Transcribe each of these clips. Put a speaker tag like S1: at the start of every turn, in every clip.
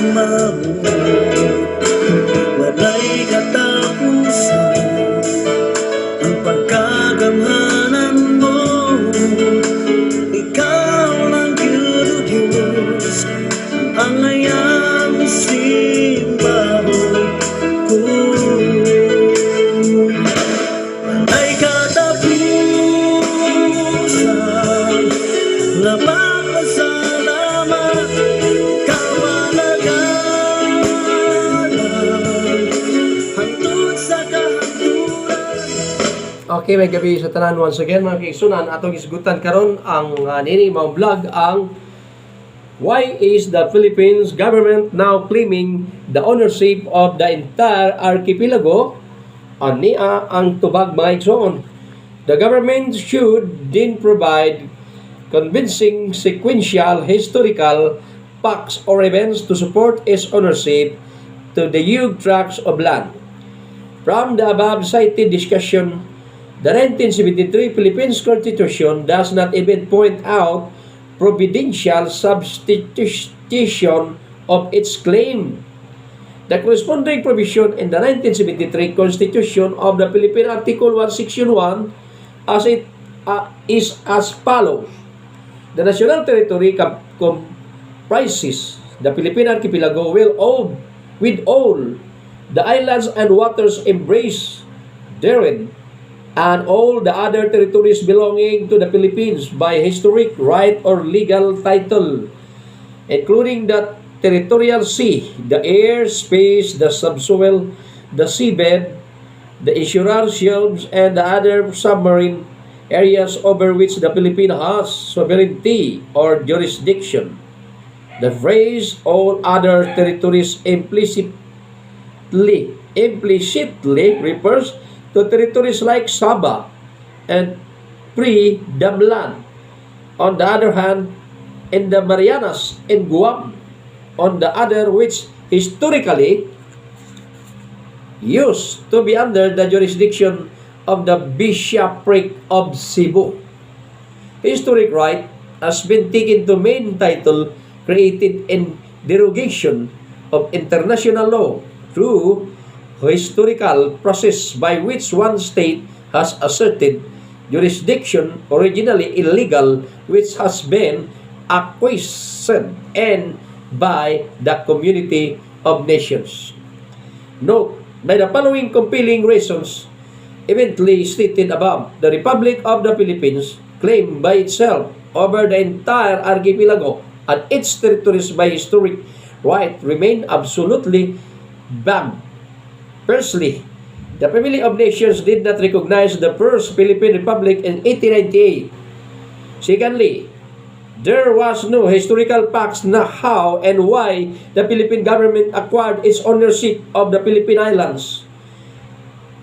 S1: sumabot, walay katapusan ang pagkagamhanan mo. Ikaw lang yun, Diyos, ang ayang simbahon ko. Walay katapusan, labang pasalamat, hangtod sa kahangturan.
S2: Okay, may gabi sa tanan once again mga kaigsunan. Atong isgutan karon ang nini mao vlog ang why is the Philippines government now claiming the ownership of the entire archipelago? Ania ang tubag mga igsoon. The government should then provide convincing sequential historical facts or events to support its ownership to the huge tracts of land. From the above cited discussion, the 1973 Philippines Constitution does not even point out providential substitution of its claim. The corresponding provision in the 1973 Constitution of the Philippine Article 1, Section 1 is as follows. The national territory comprises the Philippine archipelago with all the islands and waters embraced therein, and all the other territories belonging to the Philippines by historic right or legal title, including the territorial sea, the air, space, the subsoil, the seabed, the insular shelves, and the other submarine areas over which the Philippines has sovereignty or jurisdiction. The phrase all other territories implicitly refers to territories like Sabah and Pre-Damlan. On the other hand, in the Marianas and Guam, on the other, which historically used to be under the jurisdiction of the Bishopric of Cebu. Historic right has been taken to main title created in derogation of international law through historical process by which one state has asserted jurisdiction originally illegal, which has been acquiesced and by the community of nations. Note, by the following compelling reasons eventually stated above, the Republic of the Philippines claimed by itself over the entire archipelago and its territories by historic right remain absolutely banned. Firstly, the Family of Nations did not recognize the first Philippine Republic in 1898. Secondly, there was no historical facts na how and why the Philippine government acquired its ownership of the Philippine Islands.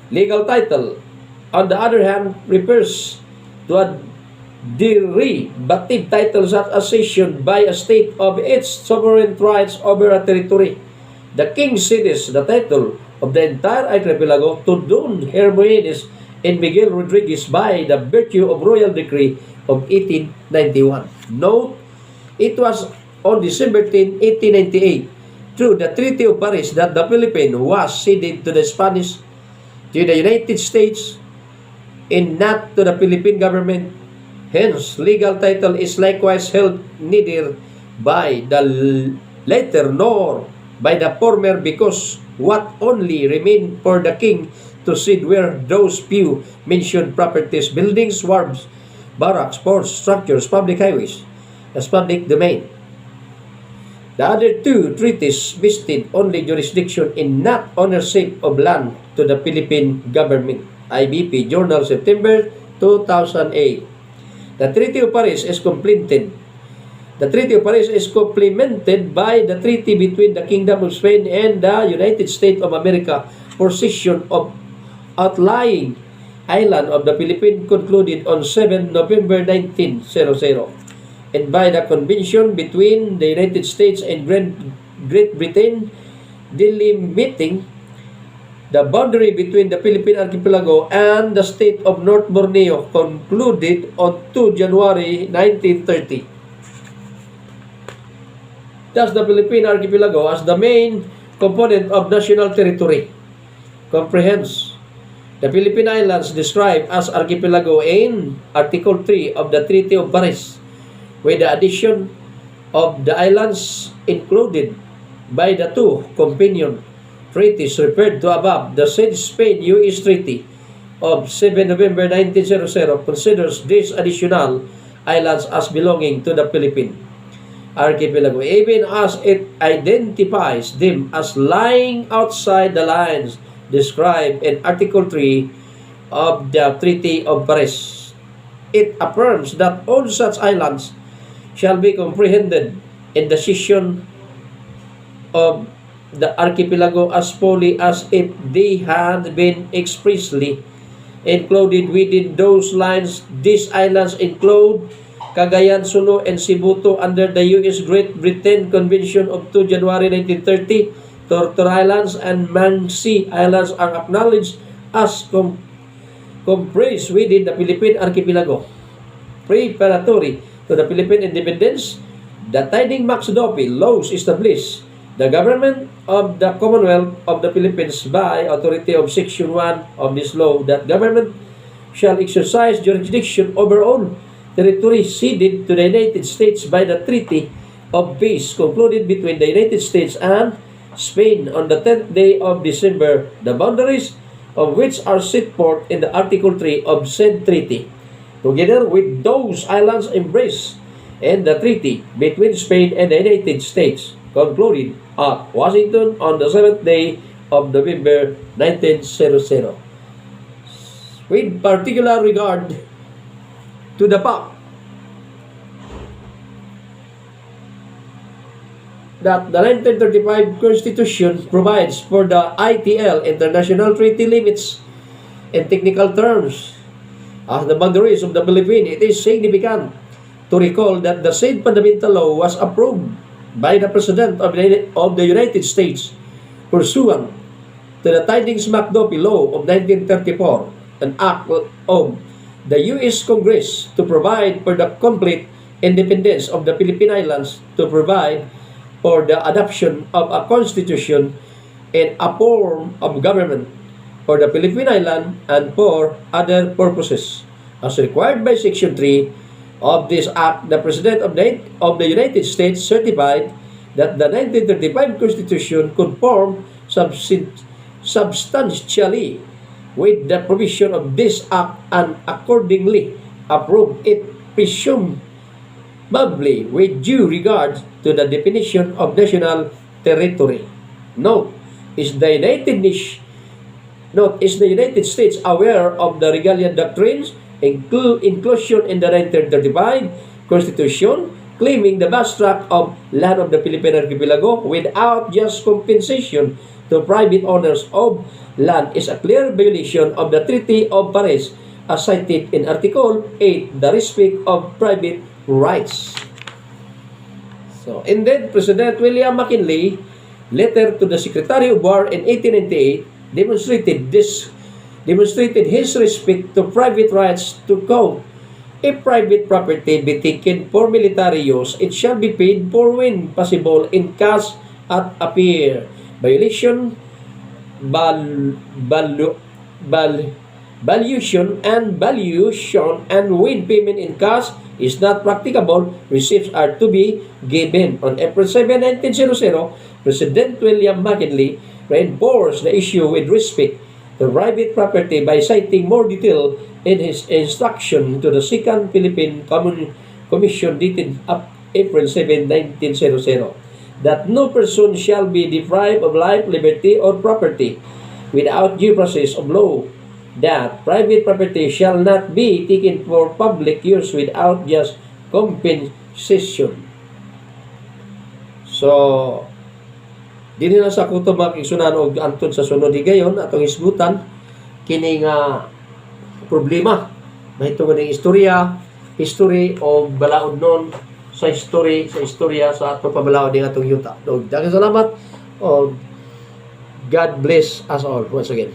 S2: Legal title, on the other hand, refers to a derivative title such as cession by a state of its sovereign rights over a territory. The king cedes the title of the entire archipelago to Don Hermogenes and Miguel Rodriguez by the virtue of royal decree of 1891. Note, it was on December 10, 1898, through the Treaty of Paris that the Philippines was ceded to the United States and not to the Philippine government. Hence, legal title is likewise held neither by the latter nor by the former, because what only remained for the king to cede were those few mentioned properties, buildings, wharves, barracks, ports, structures, public highways, as public domain. The other two treaties vested only jurisdiction in not ownership of land to the Philippine government. IBP Journal, September 2008. The Treaty of Paris is completed. The Treaty of Paris is complemented by the treaty between the Kingdom of Spain and the United States of America for cession of outlying island of the Philippines, concluded on 7 November 1900, and by the convention between the United States and Great Britain delimiting the boundary between the Philippine archipelago and the state of North Borneo, concluded on 2 January 1930. Thus, the Philippine archipelago as the main component of national territory comprehends the Philippine Islands described as archipelago in Article 3 of the Treaty of Paris, with the addition of the islands included by the two companion treaties referred to above. The said Spain-US Treaty of 7 November 1900 considers these additional islands as belonging to the Philippine archipelago, even as it identifies them as lying outside the lines described in Article 3 of the Treaty of Paris. It affirms that all such islands shall be comprehended in the cession of the archipelago as fully as if they had been expressly included within those lines. These islands include Cagayan, Sulu, and Cebuto under the U.S. Great Britain Convention of 2 January 1930. Torture Islands and Mansi Islands are acknowledged as comprised within the Philippine archipelago. Preparatory to the Philippine independence, the Tiding Maxdopi laws established the government of the Commonwealth of the Philippines by authority of Section 1 of this law, that government shall exercise jurisdiction over all territory ceded to the United States by the Treaty of Peace concluded between the United States and Spain on the 10th day of December, the boundaries of which are set forth in the Article 3 of said treaty, together with those islands embraced in the treaty between Spain and the United States, concluded at Washington on the 7th day of November 1900. With particular regard to the fact that the 1935 Constitution provides for the ITL, International Treaty Limits, in technical terms as the boundaries of the Philippines, it is significant to recall that the said fundamental law was approved by the President of the United States pursuant to the Tidings-McDuffie Law of 1934, an act of the U.S. Congress to provide for the complete independence of the Philippine Islands, to provide for the adoption of a constitution and a form of government for the Philippine Island and for other purposes. As required by Section 3 of this Act, the President of the United States certified that the 1935 Constitution conformed substantially with the provision of this Act and accordingly approved it, presumably with due regard to the definition of national territory. Note, is the United States aware of the Regalian Doctrines inclusion in the 1935 Constitution claiming the vast tract of land of the Philippine Archipelago without just compensation to private owners of land is a clear violation of the Treaty of Paris as cited in Article 8, the respect of private rights. So, indeed, President William McKinley, letter to the Secretary of War in 1898, demonstrated his respect to private rights to quote, "If private property be taken for military use, it shall be paid for when possible in cash at appear. Valuation and when payment in cash is not practicable, receipts are to be given." On April 7, 1900, President William McKinley reinforced the issue with respect to private property by citing more detail in his instruction to the Second Philippine Commission dated April 7, 1900, that no person shall be deprived of life, liberty, or property without due process of law, that private property shall not be taken for public use without just compensation. So, dili na sa kuto makigsunan og antod sa sunod higayon atong isgutan kini nga problema mahitungod ng history o balaod nun sa istorya sa atong pabalaod ng atong yuta. Daghang salamat o God bless us all once again.